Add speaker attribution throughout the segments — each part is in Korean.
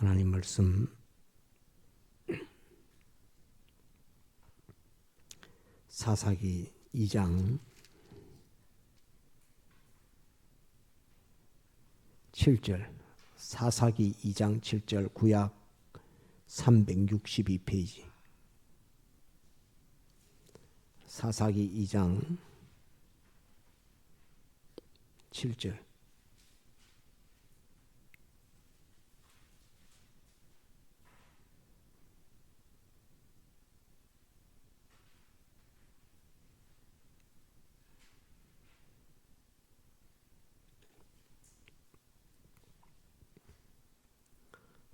Speaker 1: 하나님 말씀 사사기 2장 7절, 사사기 2장 7절, 구약 362페이지. 사사기 2장 7절.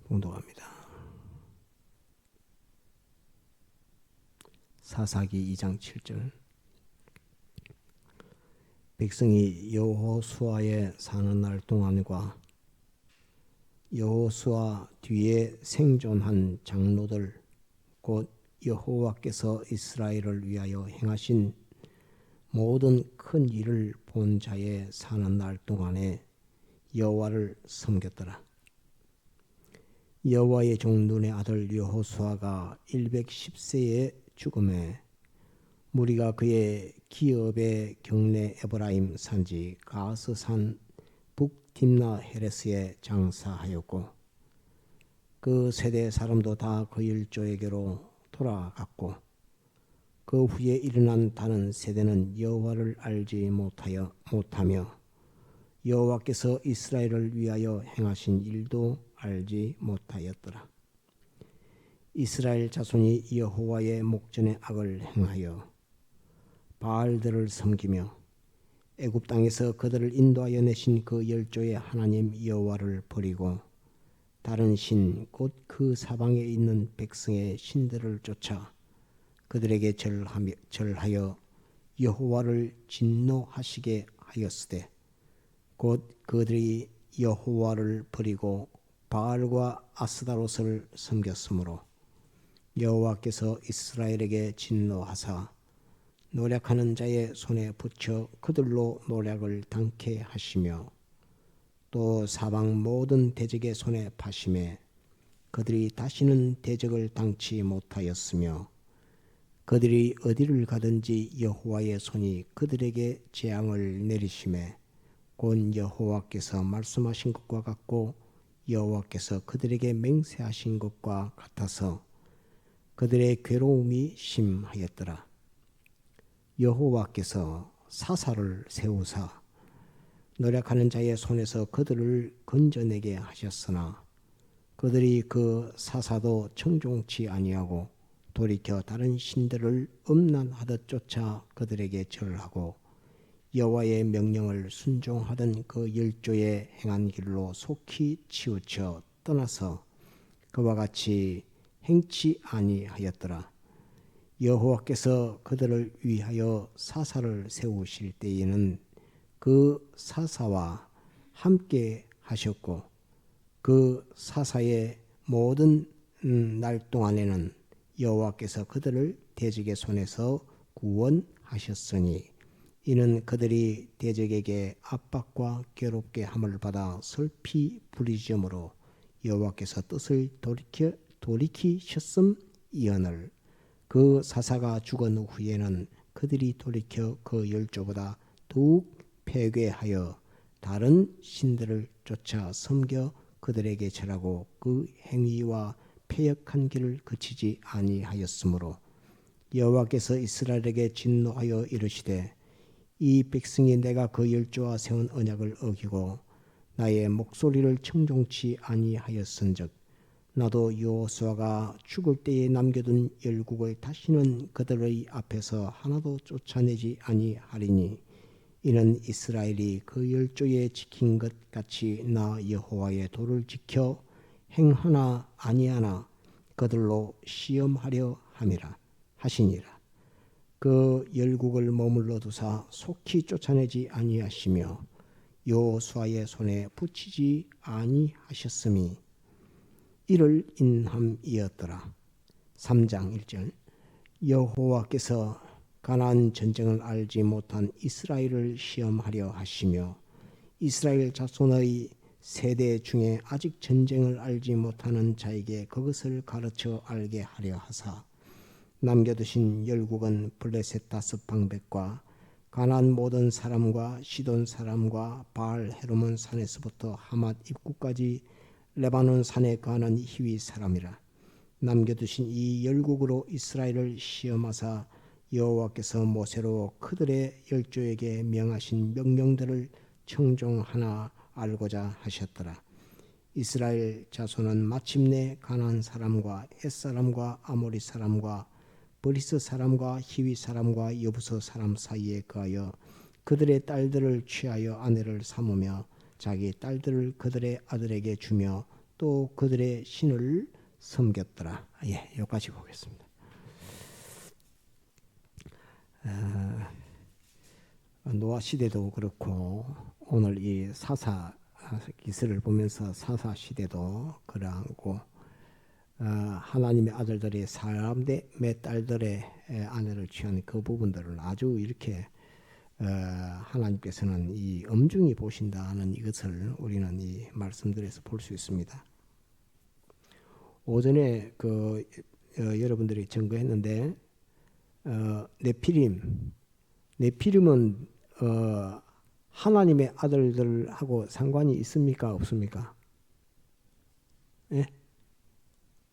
Speaker 1: 봉독합니다. 사사기 2장 7절. 백성이 여호수아에 사는 날 동안과 여호수아 뒤에 생존한 장로들 곧 여호와께서 이스라엘을 위하여 행하신 모든 큰 일을 본 자의 사는 날 동안에 여호와를 섬겼더라. 여호와의 종 눈의 아들 여호수아가 110세에 죽음에 무리가 그의 기업의 경내 에브라임 산지 가스산 북딥나 헤레스에 장사하였고 그 세대 사람도 다 그 일조에게로 돌아갔고 그 후에 일어난 다른 세대는 여호와를 알지 못하며 여호와께서 이스라엘을 위하여 행하신 일도 알지 못하였더라. 이스라엘 자손이 여호와의 목전에 악을 행하여 바알들을 섬기며 애굽 땅에서 그들을 인도하여 내신 그 열조의 하나님 여호와를 버리고 다른 신 곧 그 사방에 있는 백성의 신들을 쫓아 그들에게 절하여 여호와를 진노하시게 하였으되 곧 그들이 여호와를 버리고 바알과 아스다롯을 섬겼으므로 여호와께서 이스라엘에게 진노하사 노략하는 자의 손에 붙여 그들로 노략을 당케 하시며 또 사방 모든 대적의 손에 파심에 그들이 다시는 대적을 당치 못하였으며 그들이 어디를 가든지 여호와의 손이 그들에게 재앙을 내리심에 곧 여호와께서 말씀하신 것과 같고 여호와께서 그들에게 맹세하신 것과 같아서 그들의 괴로움이 심하였더라. 여호와께서 사사를 세우사 노력하는 자의 손에서 그들을 건져내게 하셨으나 그들이 그 사사도 청종치 아니하고 돌이켜 다른 신들을 음란하듯 쫓아 그들에게 절하고 여호와의 명령을 순종하던 그 열조의 행한 길로 속히 치우쳐 떠나서 그와 같이 행치 아니하였더라. 여호와께서 그들을 위하여 사사를 세우실 때에는 그 사사와 함께 하셨고 그 사사의 모든 날 동안에는 여호와께서 그들을 대적의 손에서 구원하셨으니 이는 그들이 대적에게 압박과 괴롭게 함을 받아 슬피 부르짖음으로 여호와께서 뜻을 돌이키셨음이오늘 그 사사가 죽은 후에는 그들이 돌이켜 그 열조보다 더욱 패괴하여 다른 신들을 쫓아 섬겨 그들에게 절하고 그 행위와 패역한 길을 그치지 아니하였으므로 여호와께서 이스라엘에게 진노하여 이르시되 이 백성이 내가 그 열조와 세운 언약을 어기고 나의 목소리를 청종치 아니하였은즉 나도 여호수아가 죽을 때에 남겨둔 열국을 다시는 그들의 앞에서 하나도 쫓아내지 아니하리니 이는 이스라엘이 그 열조에 지킨 것 같이 나 여호와의 도를 지켜 행하나 아니하나 그들로 시험하려 함이라 하시니라. 그 열국을 머물러 두사 속히 쫓아내지 아니하시며 여호수아의 손에 붙이지 아니하셨음이 이를 인함이었더라. 3장 1절. 여호와께서 가나안 전쟁을 알지 못한 이스라엘을 시험하려 하시며 이스라엘 자손의 세대 중에 아직 전쟁을 알지 못하는 자에게 그것을 가르쳐 알게 하려 하사 남겨두신 열국은 블레셋 다섯 방백과 가나안 모든 사람과 시돈 사람과 바알 헤르몬 산에서부터 하맛 입구까지 레바논 산에 거하는 히위 사람이라. 남겨두신 이 열국으로 이스라엘을 시험하사 여호와께서 모세로 그들의 열조에게 명하신 명령들을 청종하나 알고자 하셨더라. 이스라엘 자손은 마침내 가나안 사람과 헷 사람과 아모리 사람과 브리스 사람과 히위 사람과 여부서 사람 사이에 거하여 그들의 딸들을 취하여 아내를 삼으며 자기 딸들을 그들의 아들에게 주며 또 그들의 신을 섬겼더라. 여기까지 보겠습니다. 노아 시대도 그렇고 오늘 이 사사 기술을 보면서 사사 시대도 그러하고 하나님의 아들들이 사람의 딸들의 아내를 취한 그 부분들을 아주 이렇게 하나님께서는 이 엄중히 보신다는 이것을 우리는 이 말씀들에서 볼 수 있습니다. 오전에 여러분들이 증거했는데 네피림은 하나님의 아들들하고 상관이 있습니까? 없습니까? 예?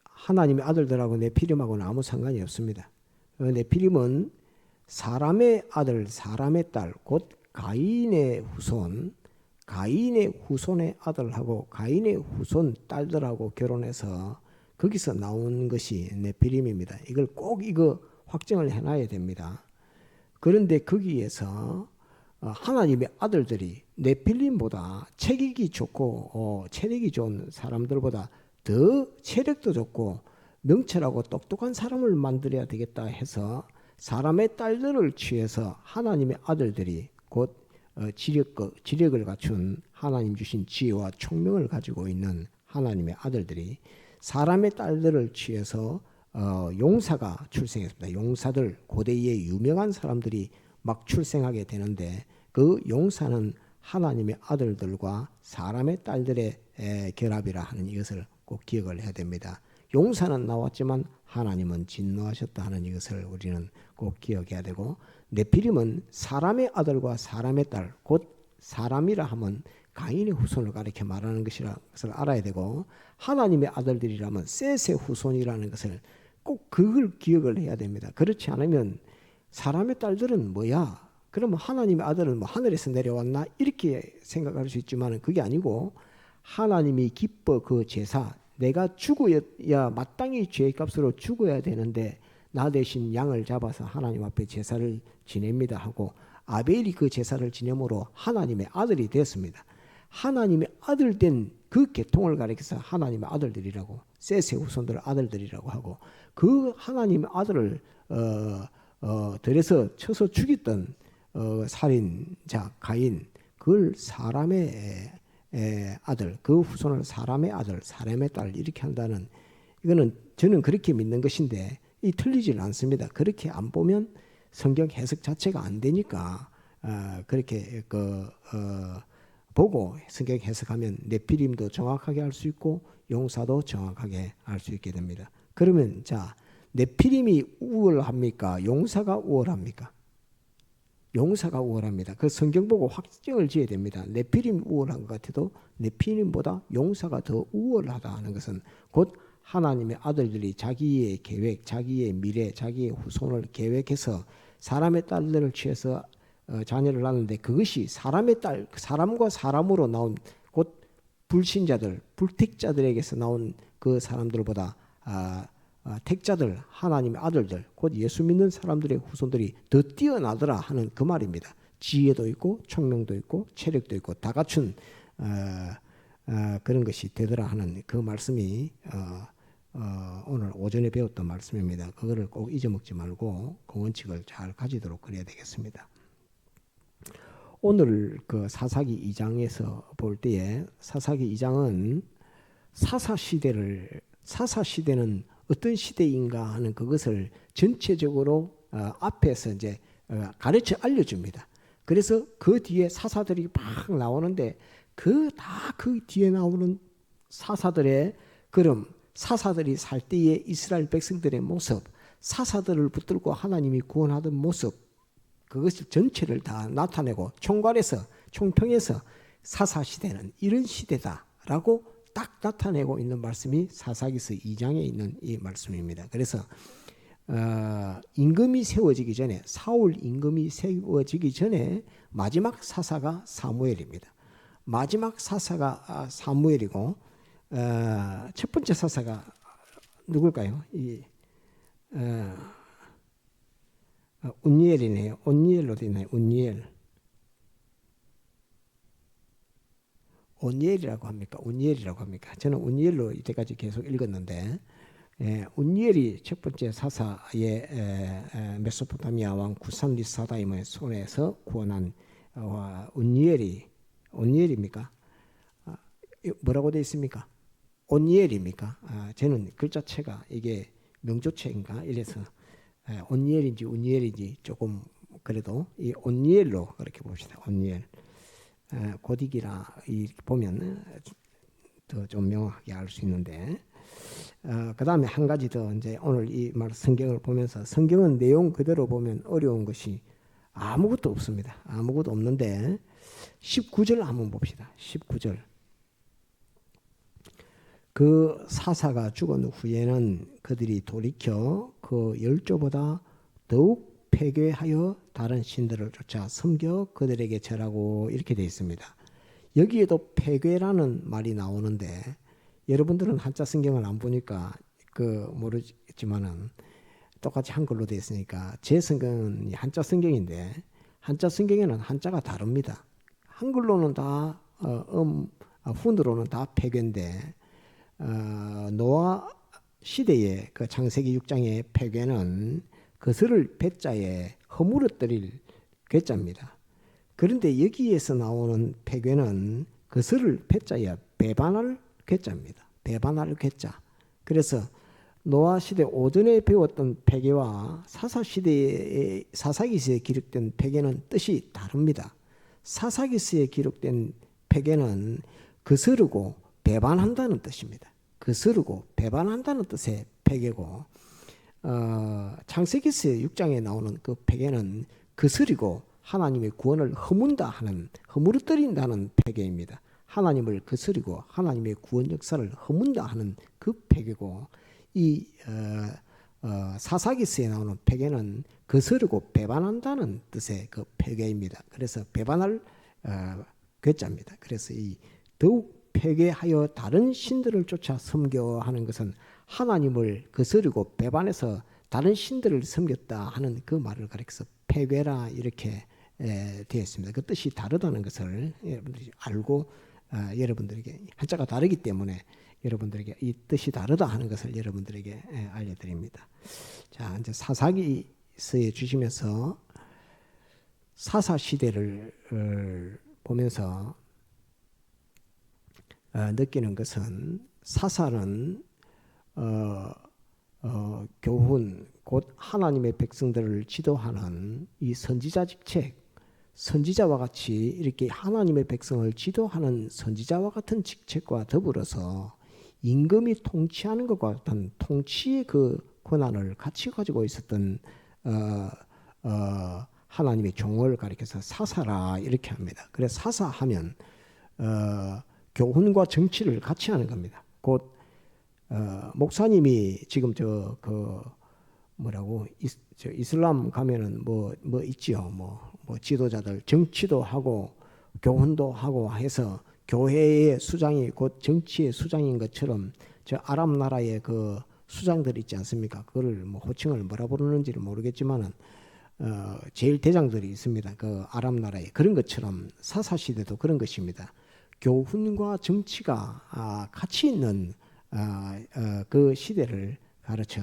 Speaker 1: 하나님의 아들들하고 네피림하고는 아무 상관이 없습니다. 네피림은 사람의 아들, 사람의 딸, 곧 가인의 후손의 아들하고 가인의 후손 딸들하고 결혼해서 거기서 나온 것이 네피림입니다. 이걸 꼭 확정을 해놔야 됩니다. 그런데 거기에서 하나님의 아들들이 네필림보다 체격이 좋고 체력이 좋은 사람들보다 더 체력도 좋고 명철하고 똑똑한 사람을 만들어야 되겠다 해서 사람의 딸들을 취해서 하나님의 아들들이 곧 지력을 갖춘 하나님 주신 지혜와 총명을 가지고 있는 하나님의 아들들이 사람의 딸들을 취해서 용사가 출생했습니다. 용사들, 고대의 유명한 사람들이 막 출생하게 되는데 그 용사는 하나님의 아들들과 사람의 딸들의 결합이라 하는 이것을 꼭 기억을 해야 됩니다. 용사는 나왔지만 하나님은 진노하셨다 하는 이것을 우리는 꼭 기억해야 되고, 네피림은 사람의 아들과 사람의 딸, 곧 사람이라 하면 가인의 후손을 가리켜 말하는 것이라는 것을 알아야 되고, 하나님의 아들들이라면 셋의 후손이라는 것을 꼭 그걸 기억을 해야 됩니다. 그렇지 않으면 사람의 딸들은 뭐야? 그러면 하나님의 아들은 뭐 하늘에서 내려왔나? 이렇게 생각할 수 있지만 그게 아니고, 하나님이 기뻐 그 제사, 내가 죽어야 마땅히 죄값으로 죽어야 되는데 나 대신 양을 잡아서 하나님 앞에 제사를 지냅니다 하고 아벨이 그 제사를 지냄으로 하나님의 아들이 되었습니다. 하나님의 아들 된 그 계통을 가리켜서 하나님의 아들들이라고, 셋의 후손들 아들들이라고 하고, 그 하나님의 아들을 들여서 쳐서 죽였던 살인자 가인, 그걸 사람의 아들, 그 후손을 사람의 아들, 사람의 딸 이렇게 한다는, 이거는 저는 그렇게 믿는 것인데 이 틀리질 않습니다. 그렇게 안 보면 성경 해석 자체가 안 되니까 그렇게 보고 성경 해석하면 네피림도 정확하게 알 수 있고 용사도 정확하게 알 수 있게 됩니다. 그러면 자, 네피림이 우월합니까? 용사가 우월합니까? 용사가 우월합니다. 그 성경 보고 확정을 지어야 됩니다. 네피림이 우월한 것 같아도 네피림보다 용사가 더 우월하다는 것은 곧 하나님의 아들들이 자기의 계획, 자기의 미래, 자기의 후손을 계획해서 사람의 딸들을 취해서 자녀를 낳는데, 그것이 사람의 딸, 사람과 사람으로 나온 곧 불신자들, 불택자들에게서 나온 그 사람들보다 택자들, 하나님의 아들들, 곧 예수 믿는 사람들의 후손들이 더 뛰어나더라 하는 그 말입니다. 지혜도 있고 총명도 있고 체력도 있고 다 갖춘 그런 것이 되더라 하는 그 말씀이 오늘 오전에 배웠던 말씀입니다. 그거를 꼭 잊어먹지 말고 그 원칙을 잘 가지도록 그래야 되겠습니다. 오늘 그 사사기 2장에서 볼 때에, 사사기 2장은 사사시대는 어떤 시대인가 하는 그것을 전체적으로 앞에서 이제 가르쳐 알려줍니다. 그래서 그 뒤에 사사들이 막 나오는데 그 뒤에 나오는 사사들의 그럼 사사들이 살 때의 이스라엘 백성들의 모습, 사사들을 붙들고 하나님이 구원하던 모습, 그것을 전체를 다 나타내고 총평해서 사사 시대는 이런 시대다라고 딱 나타내고 있는 말씀이 사사기서 2장에 있는 이 말씀입니다. 그래서 임금이 세워지기 전에, 사울 임금이 세워지기 전에 마지막 사사가 사무엘입니다. 마지막 사사가 사무엘이고 첫 번째 사사가 누굴까요? 운니엘이네요. 운니엘로 되어 있나요? 운니엘이라고 합니까? 운니엘이라고 합니까? 저는 운니엘로 이때까지 계속 읽었는데 운니엘이 첫 번째 사사의 메소포타미아 왕 구산리사다임의 손에서 구원한 운니엘입니까? 뭐라고 되어 있습니까? 온니엘입니까? 저는 글자체가 이게 명조체인가 이래서 온니엘인지 운니엘인지 조금 그래도 이 온니엘로 그렇게 봅시다. 온니엘. 고딕이라 보면 더 좀 명확하게 알 수 있는데 그 다음에 한 가지 더 이제 오늘 이 말 성경을 보면서 성경은 내용 그대로 보면 어려운 것이 아무것도 없습니다. 아무것도 없는데 19절 한번 봅시다. 19절. 그 사사가 죽은 후에는 그들이 돌이켜 그 열조보다 더욱 폐괴하여 다른 신들을 쫓아 섬겨 그들에게 절하고 이렇게 되어 있습니다. 여기에도 폐괴라는 말이 나오는데 여러분들은 한자 성경을 안 보니까 모르지만은 똑같이 한글로 되어 있으니까 제 성경은 한자 성경인데 한자 성경에는 한자가 다릅니다. 한글로는 다 훈으로는 다 폐괴인데 노아 시대의 그 창세기 6장의 폐괴는 그슬을 배자에 허물어뜨릴 괴자입니다. 그런데 여기에서 나오는 폐괴는 그슬을 배자에 배반할 괴자입니다. 배반할 괴자. 그래서 노아 시대 오전에 배웠던 폐괴와 사사기서에 기록된 폐괴는 뜻이 다릅니다. 사사기서에 기록된 폐괴는 거스르고 배반한다는 뜻입니다. 거스르고 배반한다는 뜻의 폐괴고 창세기서 6장에 나오는 그 폐괴는 거스리고 하나님의 구원을 허물어뜨린다는 폐괴입니다. 하나님을 거스리고 하나님의 구원 역사를 허문다 하는 그 폐괴고 이 사사기서에 나오는 폐괴는 거스르고 배반한다는 뜻의 그 폐괴입니다. 그래서 배반할 괴자입니다. 그래서 이 더욱 폐괴하여 다른 신들을 쫓아 섬겨 하는 것은 하나님을 거스르고 배반해서 다른 신들을 섬겼다 하는 그 말을 가리켜서 폐괴라 이렇게 되어 있습니다. 그 뜻이 다르다는 것을 여러분들이 알고 여러분들에게 한자가 다르기 때문에 여러분들에게 이 뜻이 다르다 하는 것을 여러분들에게 알려드립니다. 자, 이제 사사기서에 주시면서 사사 시대를 보면서 느끼는 것은 사사는 교훈 곧 하나님의 백성들을 지도하는 이 선지자 직책, 선지자와 같이 이렇게 하나님의 백성을 지도하는 선지자와 같은 직책과 더불어서 임금이 통치하는 것과 같은 통치의 그 권한을 같이 가지고 있었던 하나님의 종을 가리켜서 사사라 이렇게 합니다. 그래서 사사하면 교훈과 정치를 같이 하는 겁니다. 곧 목사님이 지금 이슬람 가면은 뭐 있지요. 뭐 지도자들 정치도 하고 교훈도 하고 해서 교회의 수장이 곧 정치의 수장인 것처럼 저 아랍 나라의 그 수장들 있지 않습니까? 그거를 뭐 호칭을 뭐라 부르는지를 모르겠지만은 제일 대장들이 있습니다. 그 아랍 나라에 그런 것처럼 사사 시대도 그런 것입니다. 교훈과 정치가 같이 있는 그 시대를 가르쳐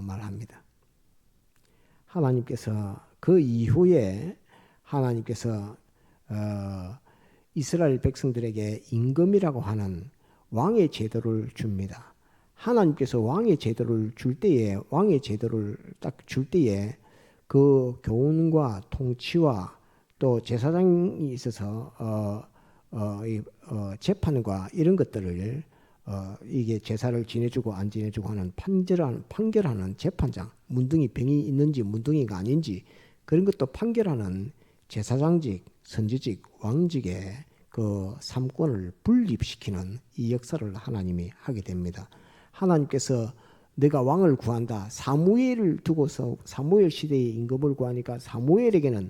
Speaker 1: 말합니다. 하나님께서 그 이후에 하나님께서 이스라엘 백성들에게 임금이라고 하는 왕의 제도를 줍니다. 하나님께서 왕의 제도를 줄 때에 그 교훈과 통치와 또 제사장이 있어서 재판과 이런 것들을 이게 제사를 지내주고 안 지내주고 하는 판결하는 재판장, 문둥이 병이 있는지 문둥이가 아닌지 그런 것도 판결하는 제사장직, 선지직, 왕직의 그 삼권을 분립시키는 이 역사를 하나님이 하게 됩니다. 하나님께서 내가 왕을 구한다. 사무엘을 두고서 사무엘 시대의 임금을 구하니까 사무엘에게는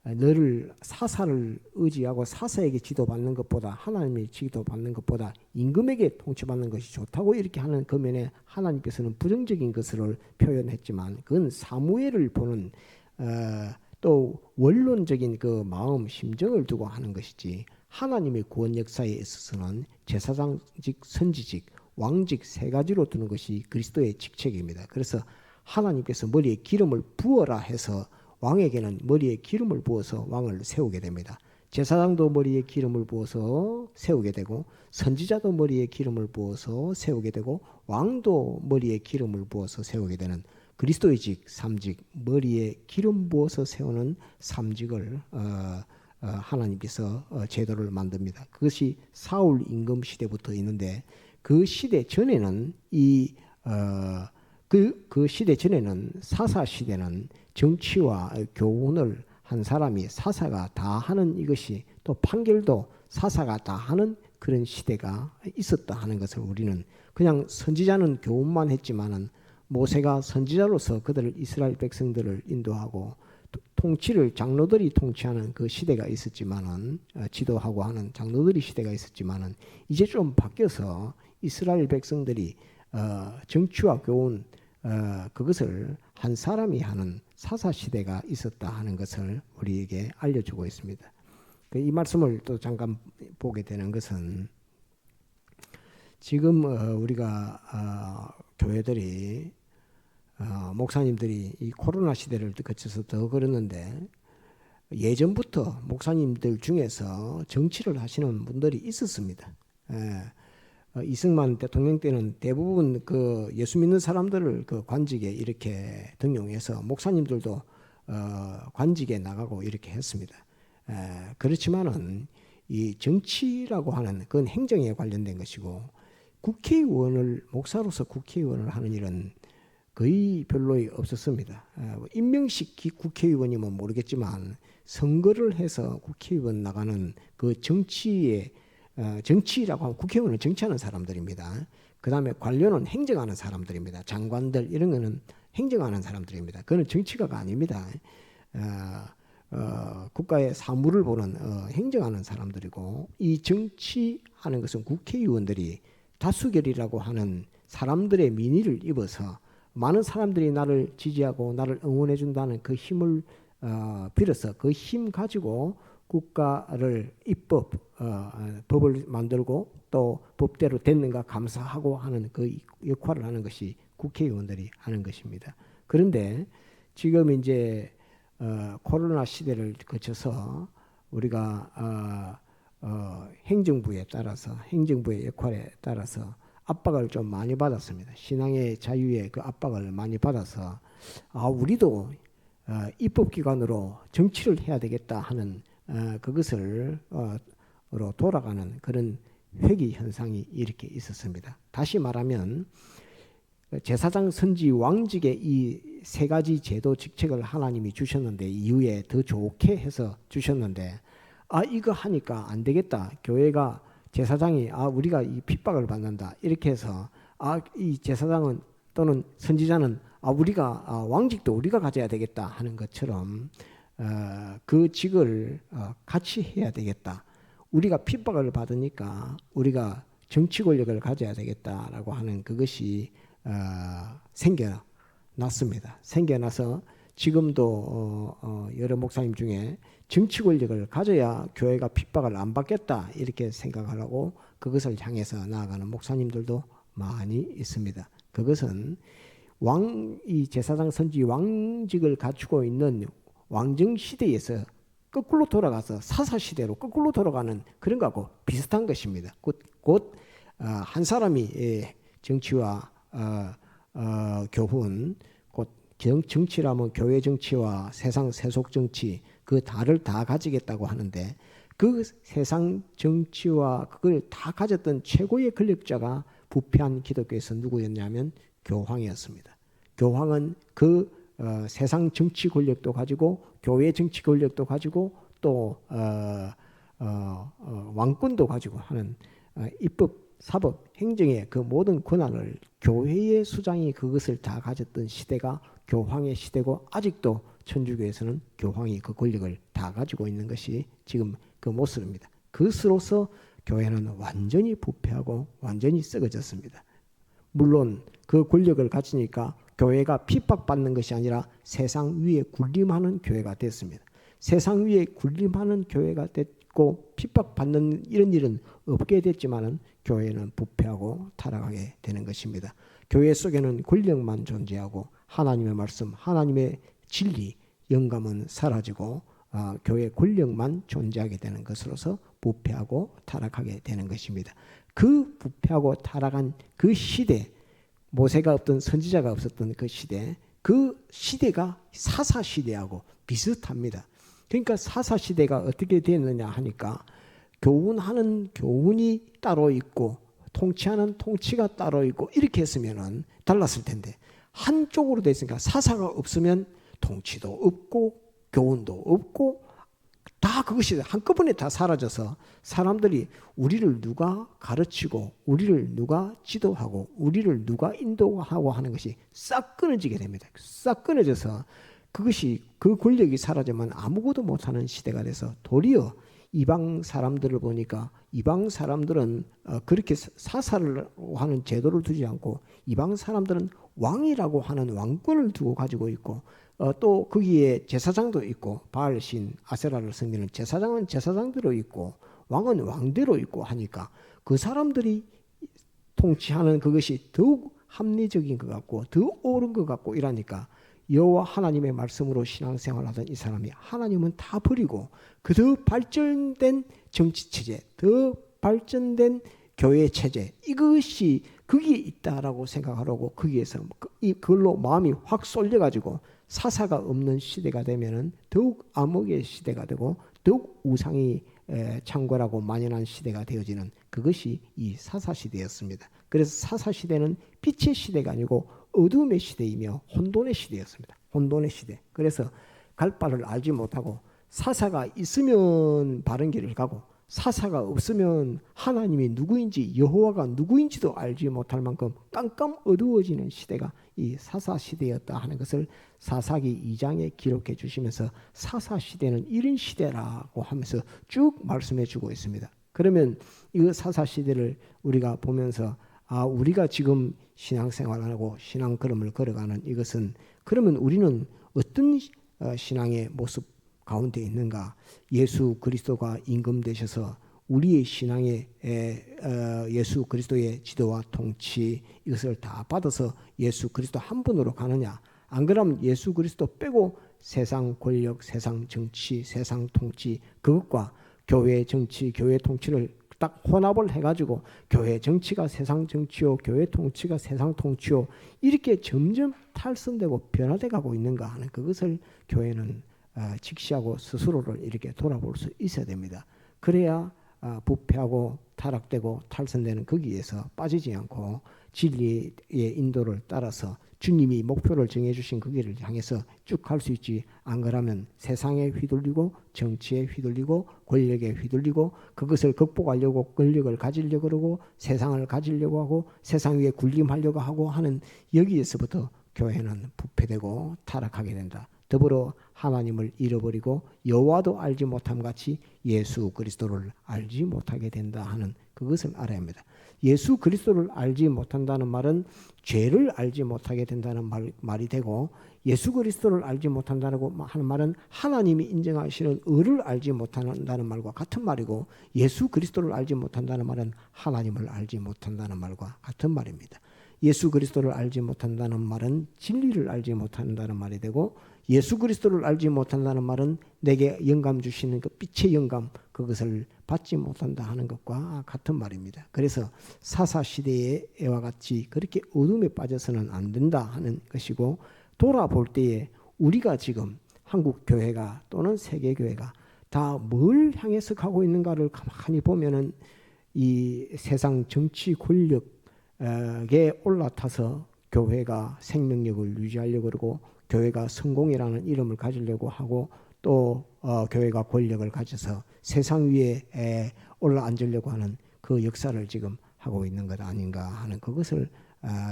Speaker 1: 너를 사사를 의지하고 사사에게 지도받는 것보다 하나님의 지도받는 것보다 임금에게 통치받는 것이 좋다고 이렇게 하는 그 면에 하나님께서는 부정적인 것을 표현했지만 그건 사무엘을 보는 또 원론적인 그 마음 심정을 두고 하는 것이지 하나님의 구원 역사에 있어서는 제사장직, 선지직, 왕직 세 가지로 두는 것이 그리스도의 직책입니다. 그래서 하나님께서 머리에 기름을 부어라 해서 왕에게는 머리에 기름을 부어서 왕을 세우게 됩니다. 제사장도 머리에 기름을 부어서 세우게 되고 선지자도 머리에 기름을 부어서 세우게 되고 왕도 머리에 기름을 부어서 세우게 되는 그리스도의 직, 삼직, 머리에 기름 부어서 세우는 삼직을 하나님께서 제도를 만듭니다. 그것이 사울 임금 시대부터 있는데 그 시대 전에는 그 시대 전에는 사사 시대는 정치와 교훈을 한 사람이 사사가 다 하는 이것이 또 판결도 사사가 다 하는 그런 시대가 있었다 하는 것을 우리는 그냥 선지자는 교훈만 했지만은 모세가 선지자로서 그들을 이스라엘 백성들을 인도하고 통치를 장로들이 통치하는 그 시대가 있었지만은 지도하고 하는 장로들이 시대가 있었지만은 이제 좀 바뀌어서 이스라엘 백성들이 정치와 교훈 그것을 한 사람이 하는 사사 시대가 있었다 하는 것을 우리에게 알려주고 있습니다. 이 말씀을 또 잠깐 보게 되는 것은 지금 우리가 교회들이 목사님들이 이 코로나 시대를 거쳐서 더 그러는데 예전부터 목사님들 중에서 정치를 하시는 분들이 있었습니다. 이승만 대통령 때는 대부분 그 예수 믿는 사람들을 그 관직에 이렇게 등용해서 목사님들도 관직에 나가고 이렇게 했습니다. 그렇지만은 이 정치라고 하는 그건 행정에 관련된 것이고 국회의원을 목사로서 국회의원을 하는 일은 거의 별로 없었습니다. 임명식 국회의원이면 모르겠지만 선거를 해서 국회의원 나가는 그 정치라고 하면 국회의원은 정치하는 사람들입니다. 그 다음에 관료는 행정하는 사람들입니다. 장관들 이런 거는 행정하는 사람들입니다. 그건 정치가가 아닙니다. 국가의 사무를 보는 행정하는 사람들이고 이 정치하는 것은 국회의원들이 다수결이라고 하는 사람들의 민의를 입어서 많은 사람들이 나를 지지하고 나를 응원해 준다는 그 힘을 빌어서 그 힘 가지고 국가를 법을 만들고 또 법대로 됐는가 감사하고 하는 그 역할을 하는 것이 국회의원들이 하는 것입니다. 그런데 지금 이제 코로나 시대를 거쳐서 우리가 행정부에 따라서 행정부의 역할에 따라서 압박을 좀 많이 받았습니다. 신앙의 자유의 그 압박을 많이 받아서 우리도 입법기관으로 정치를 해야 되겠다 하는 그것을 돌아가는 그런 회귀 현상이 이렇게 있었습니다. 다시 말하면 제사장, 선지, 왕직의 이 세 가지 제도 직책을 하나님이 주셨는데 이후에 더 좋게 해서 주셨는데 이거 하니까 안 되겠다. 교회가 제사장이 우리가 이 핍박을 받는다. 이렇게 해서 이 제사장은 또는 선지자는 우리가 왕직도 우리가 가져야 되겠다 하는 것처럼 그 직을 같이 해야 되겠다. 우리가 핍박을 받으니까 우리가 정치 권력을 가져야 되겠다라고 하는 그것이 생겨났습니다. 생겨나서 지금도 여러 목사님 중에 정치 권력을 가져야 교회가 핍박을 안 받겠다 이렇게 생각하고 그것을 향해서 나아가는 목사님들도 많이 있습니다. 그것은 이 제사장 선지 왕직을 갖추고 있는 왕정 시대에서 거꾸로 돌아가서 사사 시대로 거꾸로 돌아가는 그런 거하고 비슷한 것입니다. 곧 한 사람이 정치와 교훈, 곧 정치라면 교회 정치와 세상 세속 정치 그 다를 다 가지겠다고 하는데 그 세상 정치와 그걸 다 가졌던 최고의 권력자가 부패한 기독교에서 누구였냐면 교황이었습니다. 교황은 그 세상 정치 권력도 가지고 교회 정치 권력도 가지고 또 왕권도 가지고 하는 입법, 사법, 행정의 그 모든 권한을 교회의 수장이 그것을 다 가졌던 시대가 교황의 시대고, 아직도 천주교에서는 교황이 그 권력을 다 가지고 있는 것이 지금 그 모습입니다. 그것으로서 교회는 완전히 부패하고 완전히 썩어졌습니다. 물론 그 권력을 가지니까 교회가 핍박받는 것이 아니라 세상 위에 군림하는 교회가 됐습니다. 세상 위에 군림하는 교회가 됐고 핍박받는 이런 일은 없게 됐지만은 교회는 부패하고 타락하게 되는 것입니다. 교회 속에는 권력만 존재하고 하나님의 말씀, 하나님의 진리, 영감은 사라지고 교회 권력만 존재하게 되는 것으로서 부패하고 타락하게 되는 것입니다. 그 부패하고 타락한 그 시대, 모세가 없던, 선지자가 없었던 그 시대, 그 시대가 사사시대하고 비슷합니다. 그러니까 사사시대가 어떻게 되느냐 하니까 교훈하는 교훈이 따로 있고 통치하는 통치가 따로 있고 이렇게 했으면 달랐을 텐데, 한쪽으로 됐으니까 사사가 없으면 통치도 없고 교훈도 없고 다 그것이 한꺼번에 다 사라져서 사람들이 우리를 누가 가르치고 우리를 누가 지도하고 우리를 누가 인도하고 하는 것이 싹 끊어지게 됩니다. 싹 끊어져서 그것이, 그 권력이 사라지면 아무것도 못하는 시대가 돼서 도리어 이방 사람들을 보니까 이방 사람들은 그렇게 사사를 하는 제도를 두지 않고 이방 사람들은 왕이라고 하는 왕권을 두고 가지고 있고 또 거기에 제사장도 있고 바알신 아세라를 섬기는 제사장은 제사장대로 있고 왕은 왕대로 있고 하니까 그 사람들이 통치하는 그것이 더욱 합리적인 것 같고 더 옳은 것 같고 이러니까 여호와 하나님의 말씀으로 신앙생활하던 이 사람이 하나님은 다 버리고 그 더 발전된 정치체제, 더 발전된 교회체제, 이것이 거기에 있다라고 생각하려고 거기에서 그걸로 마음이 확 쏠려가지고 사사가 없는 시대가 되면은 더욱 암흑의 시대가 되고 더욱 우상이 창궐하고 만연한 시대가 되어지는 그것이 이 사사시대였습니다. 그래서 사사시대는 빛의 시대가 아니고 어둠의 시대이며 혼돈의 시대였습니다. 혼돈의 시대. 그래서 갈 바를 알지 못하고 사사가 있으면 바른 길을 가고 사사가 없으면 하나님이 누구인지 여호와가 누구인지도 알지 못할 만큼 깜깜 어두워지는 시대가 이 사사시대였다 하는 것을 사사기 2장에 기록해 주시면서 사사시대는 이런 시대라고 하면서 쭉 말씀해 주고 있습니다. 그러면 이 사사시대를 우리가 보면서 우리가 지금 신앙생활하고 신앙 걸음을 걸어가는 이것은 그러면 우리는 어떤 신앙의 모습 가운데 있는가? 예수 그리스도가 임금되셔서 우리의 신앙에 예수 그리스도의 지도와 통치 이것을 다 받아서 예수 그리스도 한 분으로 가느냐? 안 그러면 예수 그리스도 빼고 세상 권력, 세상 정치, 세상 통치 그것과 교회 정치, 교회 통치를 딱 혼합을 해가지고 교회 정치가 세상 정치요, 교회 통치가 세상 통치요 이렇게 점점 탈선되고 변화돼 가고 있는가 하는 그것을 교회는 직시하고 스스로를 이렇게 돌아볼 수 있어야 됩니다. 그래야 부패하고 타락되고 탈선되는 거기에서 빠지지 않고 진리의 인도를 따라서 주님이 목표를 정해주신 그 길을 향해서 쭉 갈 수 있지. 안 그러면 세상에 휘둘리고 정치에 휘둘리고 권력에 휘둘리고 그것을 극복하려고 권력을 가지려고 그러고 세상을 가지려고 하고 세상 위에 군림하려고 하고 하는 여기에서부터 교회는 부패되고 타락하게 된다. 더불어 하나님을 잃어버리고 여호와도 알지 못함 같이 예수 그리스도를 알지 못하게 된다 하는 그것을 알아야 합니다. 예수 그리스도를 알지 못한다는 말은 죄를 알지 못하게 된다는 말이 되고 예수 그리스도를 알지 못한다고 하는 말은 하나님이 인정하시는 의를 알지 못한다는 말과 같은 말이고 예수 그리스도를 알지 못한다는 말은 하나님을 알지 못한다는 말과 같은 말입니다. 예수 그리스도를 알지 못한다는 말은 진리를 알지 못한다는 말이 되고 예수 그리스도를 알지 못한다는 말은 내게 영감 주시는 그 빛의 영감 그것을 받지 못한다 하는 것과 같은 말입니다. 그래서 사사시대와 같이 그렇게 어둠에 빠져서는 안 된다 하는 것이고 돌아볼 때에 우리가 지금 한국 교회가 또는 세계 교회가 다 뭘 향해서 가고 있는가를 가만히 보면은 이 세상 정치 권력에 올라타서 교회가 생명력을 유지하려고 그러고 교회가 성공이라는 이름을 가지려고 하고 또 교회가 권력을 가져서 세상 위에 올라앉으려고 하는 그 역사를 지금 하고 있는 것 아닌가 하는 그것을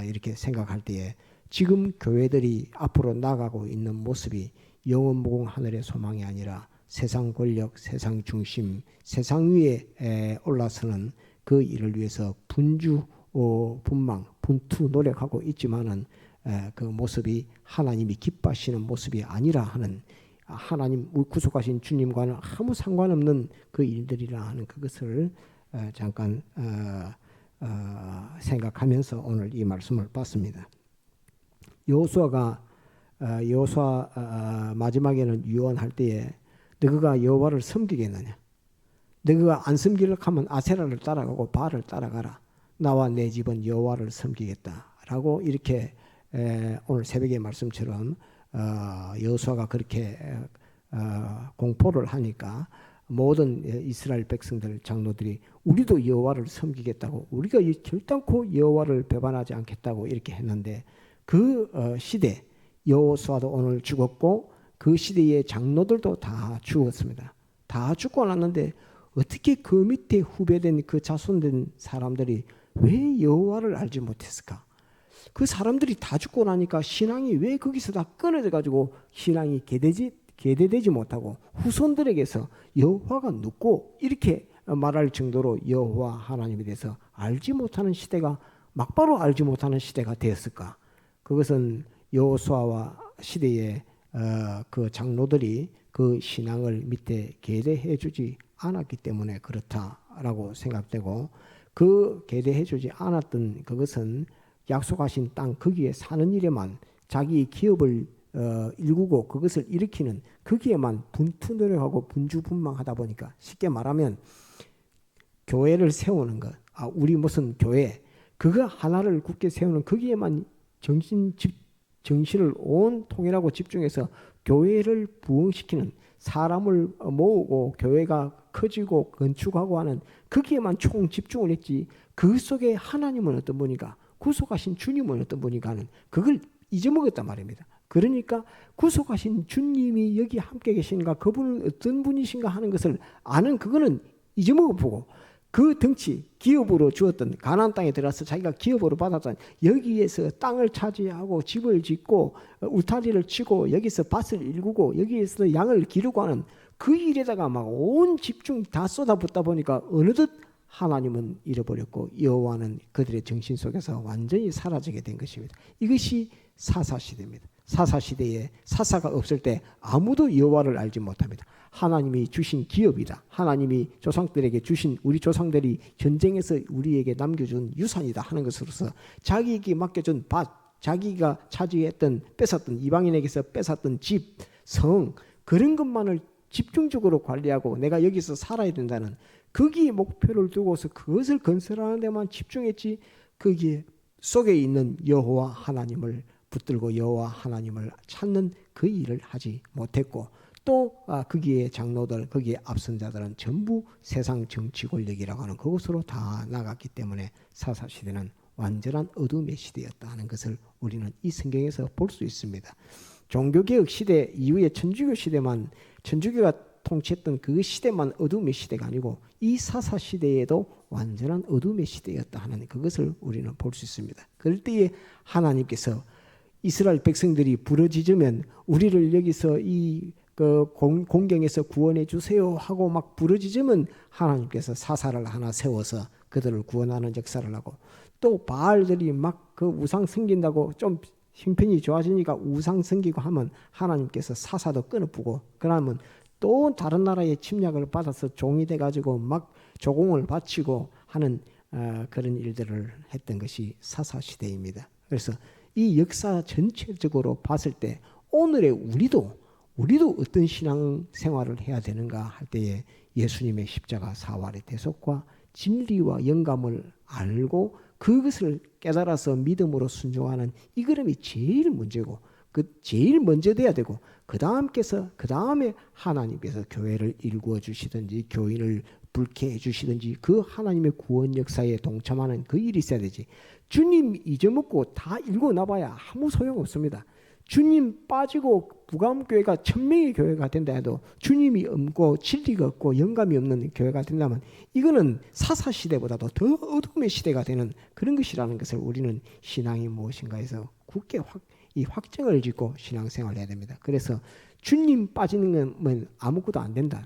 Speaker 1: 이렇게 생각할 때에 지금 교회들이 앞으로 나가고 있는 모습이 영원무궁 하늘의 소망이 아니라 세상 권력, 세상 중심, 세상 위에 올라서는 그 일을 위해서 분주, 분망, 분투 노력하고 있지만은 그 모습이 하나님이 기뻐하시는 모습이 아니라 하는 하나님 구속하신 주님과는 아무 상관없는 그 일들이라 하는 그것을 잠깐 생각하면서 오늘 이 말씀을 봤습니다. 여호수아가 마지막에는 유언할 때에 너희가 여호와를 섬기겠느냐? 너희가 안 섬기려고 하면 아세라를 따라가고 바알을 따라가라. 나와 내 집은 여호와를 섬기겠다라고 이렇게 오늘 새벽의 말씀처럼 여호수아가 그렇게 공포를 하니까 모든 이스라엘 백성들 장로들이 우리도 여호와를 섬기겠다고 우리가 결단코 여호와를 배반하지 않겠다고 이렇게 했는데 그 시대 여호수아도 오늘 죽었고 그 시대의 장로들도 다 죽었습니다. 다 죽고 났는데 어떻게 그 밑에 후배된 그 자손된 사람들이 왜 여호와를 알지 못했을까? 그 사람들이 다 죽고 나니까 신앙이 왜 거기서 다 끊어져 가지고 신앙이 계대되지 못하고 후손들에게서 여호와가 누구 이렇게 말할 정도로 여호와 하나님에 대해서 알지 못하는 시대가 막바로 알지 못하는 시대가 되었을까? 그것은 여호수아와 시대의 그 장로들이 그 신앙을 밑에 계대해 주지 않았기 때문에 그렇다라고 생각되고 그 계대해 주지 않았던 그것은 약속하신 땅 거기에 사는 일에만 자기 기업을 일구고 그것을 일으키는 거기에만 분투 노력하고 분주분망하다 보니까 쉽게 말하면 교회를 세우는 것, 우리 무슨 교회 그거 하나를 굳게 세우는 거기에만 정신을 온 통일하고 집중해서 교회를 부흥시키는 사람을 모으고 교회가 커지고 건축하고 하는 거기에만 총 집중을 했지 그 속에 하나님은 어떤 분인가 구속하신 주님은 어떤 분인가 하는 그걸 잊어먹었단 말입니다. 그러니까 구속하신 주님이 여기 함께 계신가 그분은 어떤 분이신가 하는 것을 아는 그거는 잊어먹어보고 그 덩치 기업으로 주었던 가나안 땅에 들어가서 자기가 기업으로 받았던 여기에서 땅을 차지하고 집을 짓고 울타리를 치고 여기서 밭을 일구고 여기에서 양을 기르고 하는 그 일에다가 막 온 집중 다 쏟아붓다 보니까 어느덧 하나님은 잃어버렸고 여호와는 그들의 정신 속에서 완전히 사라지게 된 것입니다. 이것이 사사시대입니다. 사사시대에 사사가 없을 때 아무도 여호와를 알지 못합니다. 하나님이 주신 기업이다. 하나님이 조상들에게 주신 우리 조상들이 전쟁에서 우리에게 남겨준 유산이다 하는 것으로서 자기에게 맡겨준 밭, 자기가 차지했던 뺏었던 이방인에게서 뺏었던 집, 성 그런 것만을 집중적으로 관리하고 내가 여기서 살아야 된다는 거기에 목표를 두고서 그것을 건설하는 데만 집중했지 거기에 속에 있는 여호와 하나님을 붙들고 여호와 하나님을 찾는 그 일을 하지 못했고 또 거기에 장로들 거기에 앞선 자들은 전부 세상 정치 권력이라고 하는 그것으로 다 나갔기 때문에 사사시대는 완전한 어둠의 시대였다 하는 것을 우리는 이 성경에서 볼 수 있습니다. 종교개혁 시대 이후에 천주교 시대만 천주교가 통치했던 그 시대만 어둠의 시대가 아니고 이 사사시대에도 완전한 어둠의 시대였다 하는 그것을 우리는 볼 수 있습니다. 그럴 때에 하나님께서 이스라엘 백성들이 부르짖으면 우리를 여기서 이 공경에서 구원해 주세요 하고 막 부르짖으면 하나님께서 사사를 하나 세워서 그들을 구원하는 역사를 하고 또 바알들이 막 그 우상 섬긴다고 좀 형편이 좋아지니까 우상 섬기고 하면 하나님께서 사사도 끊어부고 그러면 또 다른 나라의 침략을 받아서 종이 돼가지고 막 조공을 바치고 하는 그런 일들을 했던 것이 사사시대입니다. 그래서 이 역사 전체적으로 봤을 때 오늘의 우리도 어떤 신앙 생활을 해야 되는가 할 때에 예수님의 십자가 사활의 대속과 진리와 영감을 알고 그것을 깨달아서 믿음으로 순종하는 이 걸음이 제일 문제고 그 제일 먼저 돼야 되고 그 다음에 하나님께서 교회를 일구어 주시든지 교인을 불쾌해 주시든지 그 하나님의 구원 역사에 동참하는 그 일이 있어야 되지. 주님 잊어먹고 다 일궈 놔봐야 아무 소용 없습니다. 주님 빠지고 부감교회가 1000명의 교회가 된다 해도 주님이 없고 진리가 없고 영감이 없는 교회가 된다면 이거는 사사시대보다도 더 어둠의 시대가 되는 그런 것이라는 것을 우리는 신앙이 무엇인가 해서 굳게 이 확정을 짓고 신앙생활을 해야 됩니다. 그래서 주님 빠지는 건 아무것도 안 된다.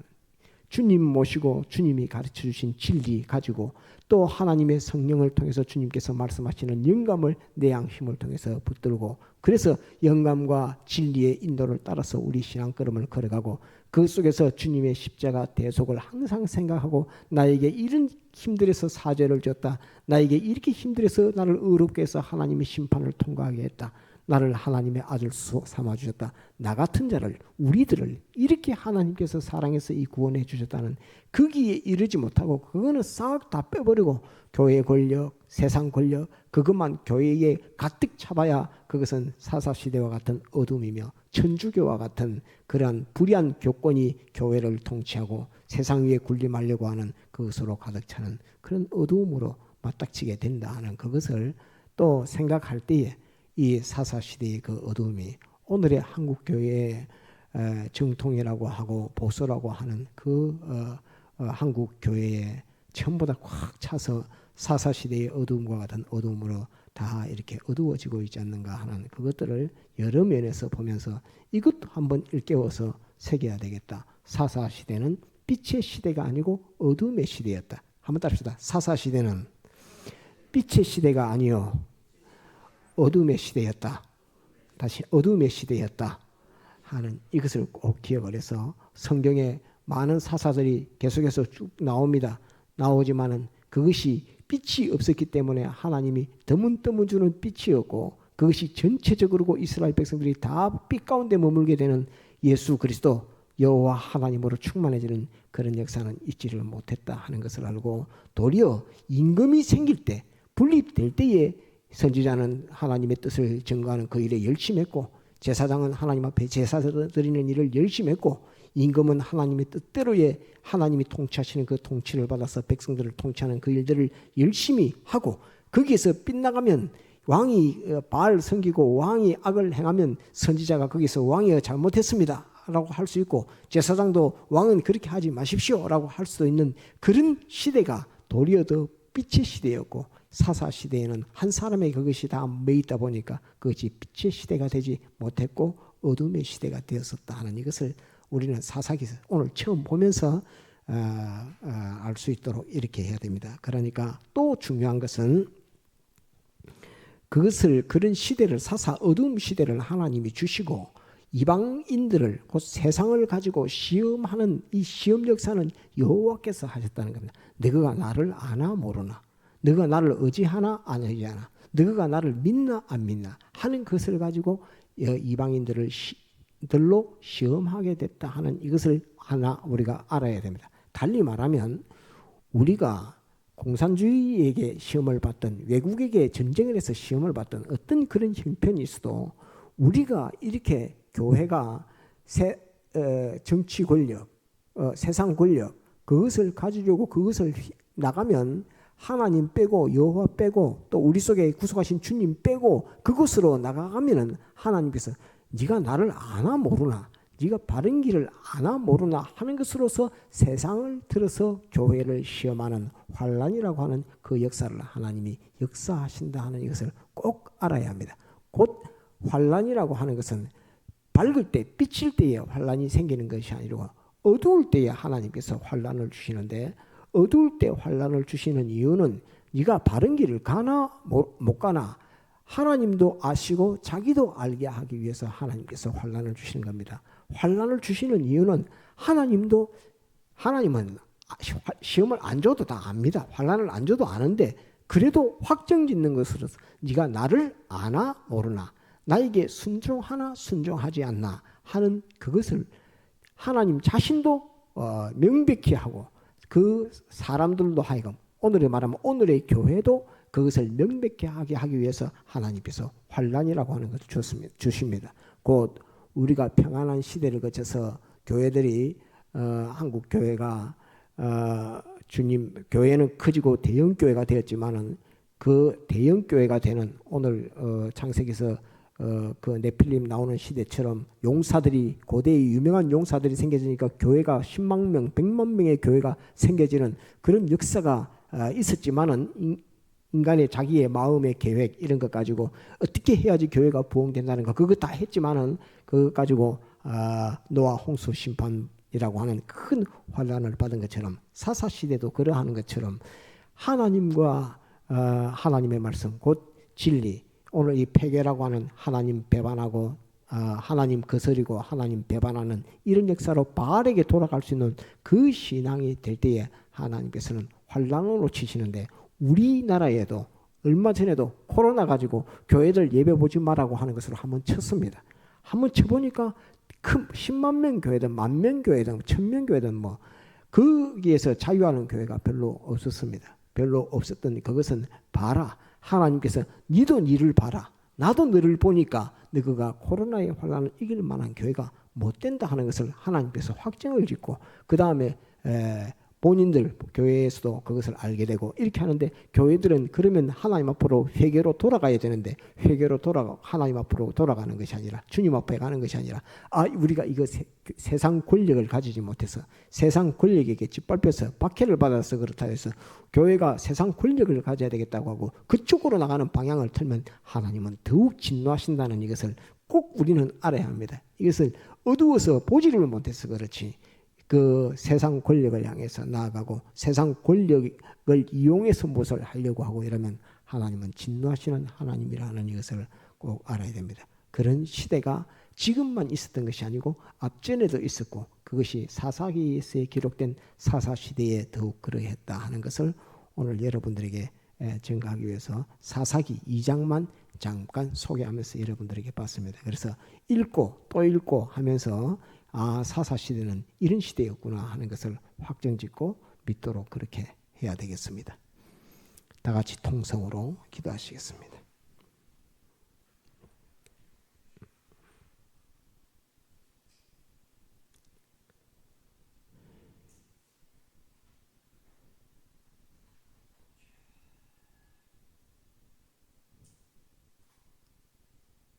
Speaker 1: 주님 모시고 주님이 가르쳐 주신 진리 가지고 또 하나님의 성령을 통해서 주님께서 말씀하시는 영감을 내 양심을 통해서 붙들고 그래서 영감과 진리의 인도를 따라서 우리 신앙걸음을 걸어가고 그 속에서 주님의 십자가 대속을 항상 생각하고 나에게 이런 힘들어서 사죄를 줬다. 나에게 이렇게 힘들어서 나를 의롭게 해서 하나님의 심판을 통과하게 했다. 나를 하나님의 아들 삼아주셨다. 나 같은 자를 우리들을 이렇게 하나님께서 사랑해서 이 구원해 주셨다는 거기에 이르지 못하고 그거는 싹 다 빼버리고 교회 권력, 세상 권력 그것만 교회에 가득 차봐야 그것은 사사시대와 같은 어둠이며 천주교와 같은 그러한 불의한 교권이 교회를 통치하고 세상 위에 군림하려고 하는 그것으로 가득 차는 그런 어두움으로 맞닥치게 된다 하는 그것을 또 생각할 때에 이 사사시대의 그 어두움이 오늘의 한국교회의 정통이라고 하고 보수라고 하는 그 한국교회에 전부 다 꽉 차서 사사시대의 어두움과 같은 어두움으로 다 이렇게 어두워지고 있지 않는가 하는 그것들을 여러 면에서 보면서 이것도 한번 일깨워서 새겨야 되겠다. 사사시대는 빛의 시대가 아니고 어둠의 시대였다. 한번 따릅시다. 사사시대는 빛의 시대가 아니요 어둠의 시대였다. 다시 어둠의 시대였다 하는 이것을 꼭 기억을 해서 성경에 많은 사사들이 계속해서 쭉 나옵니다. 나오지만은 그것이 빛이 없었기 때문에 하나님이 드문드문 주는 빛이었고 그것이 전체적으로 이스라엘 백성들이 다 빛 가운데 머물게 되는 예수 그리스도 여호와 하나님으로 충만해지는 그런 역사는 있지를 못했다 하는 것을 알고 도리어 임금이 생길 때 분립될 때에 선지자는 하나님의 뜻을 증거하는 그 일에 열심히 했고 제사장은 하나님 앞에 제사 드리는 일을 열심히 했고 임금은 하나님의 뜻대로의 하나님이 통치하시는 그 통치를 받아서 백성들을 통치하는 그 일들을 열심히 하고 거기에서 빗나가면 왕이 바알 섬기고 왕이 악을 행하면 선지자가 거기서 왕이 잘못했습니다 라고 할 수 있고 제사장도 왕은 그렇게 하지 마십시오 라고 할 수도 있는 그런 시대가 도리어 더 빛의 시대였고 사사시대에는 한 사람의 그것이 다 매있다 보니까 그것이 빛의 시대가 되지 못했고 어둠의 시대가 되었었다 하는 이것을 우리는 사사기에서 오늘 처음 보면서 알 수 있도록 이렇게 해야 됩니다. 그러니까 또 중요한 것은 그것을 그런 시대를 사사 어둠 시대를 하나님이 주시고 이방인들을 곧 세상을 가지고 시험하는 이 시험 역사는 여호와께서 하셨다는 겁니다. 너희가 나를 아나 모르나 너희가 나를 의지하나 안 의지하나 너희가 나를 믿나 안 믿나 하는 것을 가지고 이방인들로 시험하게 됐다 하는 이것을 하나 우리가 알아야 됩니다. 달리 말하면 우리가 공산주의에게 시험을 받던 외국에게 전쟁을 해서 시험을 받던 어떤 그런 형편이 있어도 우리가 이렇게 교회가 정치 권력, 세상 권력 그것을 가지려고 그것을 나가면 하나님 빼고 여호와 빼고 또 우리 속에 구속하신 주님 빼고 그것으로 나가면은 하나님께서 네가 나를 아나 모르나 네가 바른 길을 아나 모르나 하는 것으로서 세상을 들어서 교회를 시험하는 환란이라고 하는 그 역사를 하나님이 역사하신다 하는 이것을 꼭 알아야 합니다. 곧 환란이라고 하는 것은 밝을 때 비칠 때에 환란이 생기는 것이 아니고 어두울 때에 하나님께서 환란을 주시는데 어두울 때 환란을 주시는 이유는 네가 바른 길을 가나 못 가나 하나님도 아시고 자기도 알게 하기 위해서 하나님께서 환란을 주시는 겁니다. 환란을 주시는 이유는 하나님은 시험을 안 줘도 다 압니다. 환란을 안 줘도 아는데 그래도 확정짓는 것으로서 네가 나를 아나 모르나 나에게 순종하나 순종하지 않나 하는 그것을 하나님 자신도 명백히 하고 그 사람들도 하여금 오늘에 말하면 오늘의 교회도 그것을 명백히 하게 하기 위해서 하나님께서 환란이라고 하는 것을 주십니다. 곧 우리가 평안한 시대를 거쳐서 교회들이 한국 교회가 주님 교회는 커지고 대형 교회가 되었지만은 그 대형 교회가 되는 오늘 창세기에서 그 네필림 나오는 시대처럼 용사들이 고대의 유명한 용사들이 생겨지니까 교회가 10만 명, 100만 명의 교회가 생겨지는 그런 역사가 있었지만은 인간의 자기의 마음의 계획 이런 것 가지고 어떻게 해야지 교회가 부흥된다는 거 그거 다 했지만은 그거 가지고 노아 홍수 심판이라고 하는 큰 환란을 받은 것처럼 사사 시대도 그러하는 것처럼 하나님과 하나님의 말씀 곧 진리 오늘 이 폐괴라고 하는 하나님 배반하고 하나님 거스리고 하나님 배반하는 이런 역사로 바르게 돌아갈 수 있는 그 신앙이 될 때에 하나님께서는 환란으로 치시는데 우리나라에도 얼마 전에도 코로나 가지고 교회들 예배 보지 말라고 하는 것으로 한번 쳤습니다. 한번 쳐보니까 큰 10만 명 교회든 10,000명 교회든 1,000명 교회든 뭐 거기에서 자유하는 교회가 별로 없었습니다. 별로 없었던 그것은 봐라. 하나님께서 니도 니를 봐라. 나도 너를 보니까 너가 코로나의 환란을 이길 만한 교회가 못 된다 하는 것을 하나님께서 확정을 짓고 그 다음에 본인들 교회에서도 그것을 알게 되고 이렇게 하는데 교회들은 그러면 하나님 앞으로 회개로 돌아가야 되는데 회개로 돌아가 하나님 앞으로 돌아가는 것이 아니라 주님 앞에 가는 것이 아니라 우리가 이거 세상 권력을 가지지 못해서 세상 권력에게 짓밟혀서 박해를 받아서 그렇다 해서 교회가 세상 권력을 가져야 되겠다고 하고 그쪽으로 나가는 방향을 틀면 하나님은 더욱 진노하신다는 이것을 꼭 우리는 알아야 합니다. 이것을 어두워서 보지를 못해서 그렇지 그 세상 권력을 향해서 나아가고 세상 권력을 이용해서 무엇을 하려고 하고 이러면 하나님은 진노하시는 하나님이라는 이것을 꼭 알아야 됩니다. 그런 시대가 지금만 있었던 것이 아니고 앞전에도 있었고 그것이 사사기에서 기록된 사사시대에 더욱 그러했다 하는 것을 오늘 여러분들에게 증거하기 위해서 사사기 2장만 잠깐 소개하면서 여러분들에게 봤습니다. 그래서 읽고 또 읽고 하면서 사사시대는 이런 시대였구나 하는 것을 확정짓고 믿도록 그렇게 해야 되겠습니다. 다 같이 통성으로 기도하시겠습니다.